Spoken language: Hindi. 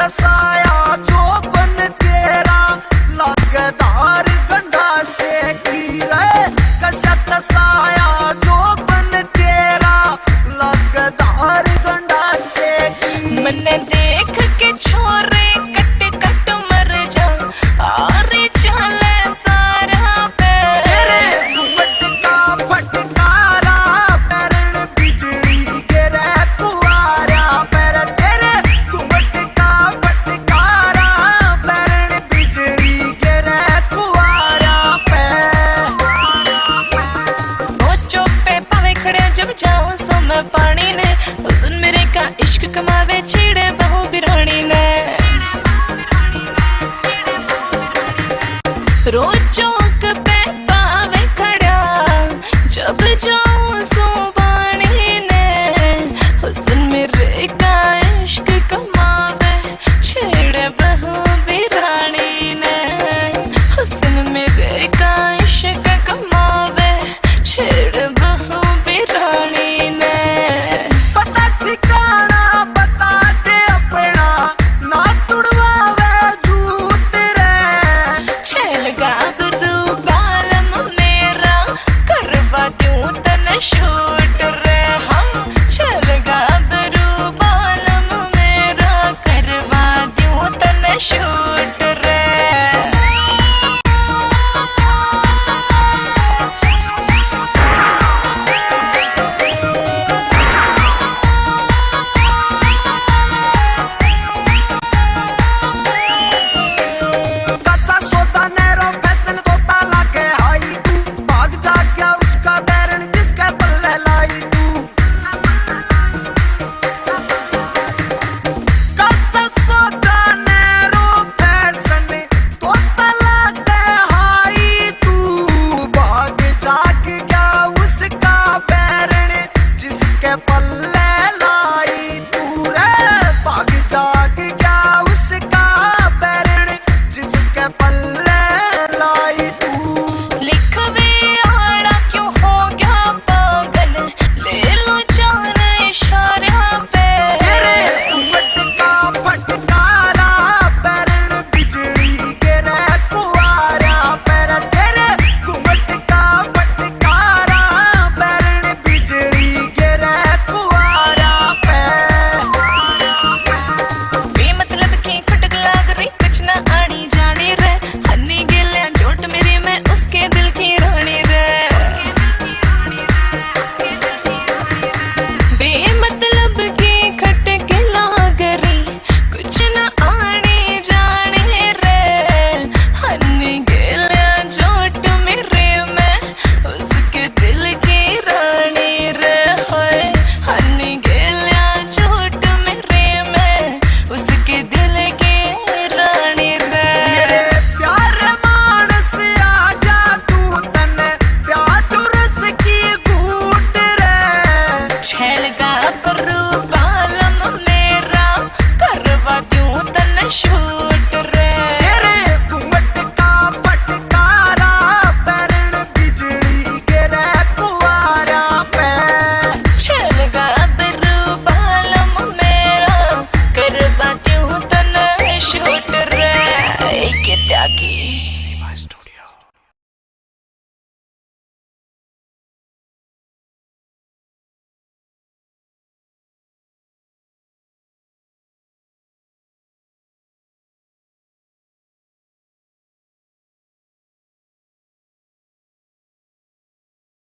कसाया जो बन तेरा लगदार गंडा से की रे, कसा कसाया जो बन तेरा लगदार गंडा से की। मैंने देख के छोरे कट कट मर जा आरे चले सारा तेरे फटका फटकारा पैरण बिजली गिरे पुआरा पैर, तेरे फटका फटकारा पैरण बिजली गिरे पुआरा पैर। नोचो पे पावे खड़े जब जाऊं सो मैं पानी ने, हुस्न मेरे का इश्क कमावे छेड़े बहु बिरानी ने। रोज चौक पे पावे खड़ा जब जाऊं सो पानी ने, हुस्न मेरे का इश्क कमावे छेड़े बहु बिरानी ने। हुस्न मेरे का इश्क कमावे छेड़े बहु बिरानी ने। पता ठिकाना बता दे अपना ना तुड़वावे जूत रे, छेल गाभरू बालम मेरा करवा दूं तन शूट रे। हम छेल गाभरू बालम मेरा करवा दूं तन शूट रे। कच्चा सोता नैरो फैशन तोता लागे हाई तू, भाग जा गया उसका बैरन जिसके पल्ले लाई तू। कच्चा सोता नैरो फैशन तोता लागे हाई तू, भाग जा गया उसका बैरन जिसके पल्ले लाई तू रे, भाग जा गया उसका बैरन जिसके पल्ले लाई तू। लिखवे आड़ा क्यों हो गया पागल, ले लो जान इशारा पे। तेरे फटका फटकारा पैरण बिजली गिरे पुआरा पैर, तेरे फटका फटकारा पैरण बिजली गिरे पुआरा पैर। बेमतलब की खटक लाग रही कुछ ना आड़ी जानी रे, हन्नी गिले चोट मेरी मैं उसके दिल की रानी रे। बेमतलब की खटक लाग रही कुछ ना आड़ी जानी रे, हन्नी गिले चोट मेरी मैं उसके दिल की रानी रे। होए हन्नी गिले चोट मेरी मैं उसके दिल की रानी रे। मेरे प्यार मानस आजा तू तने प्यार रस की घूट रे, छेल गाभरू बालम मेरा करवा दूं तन शूट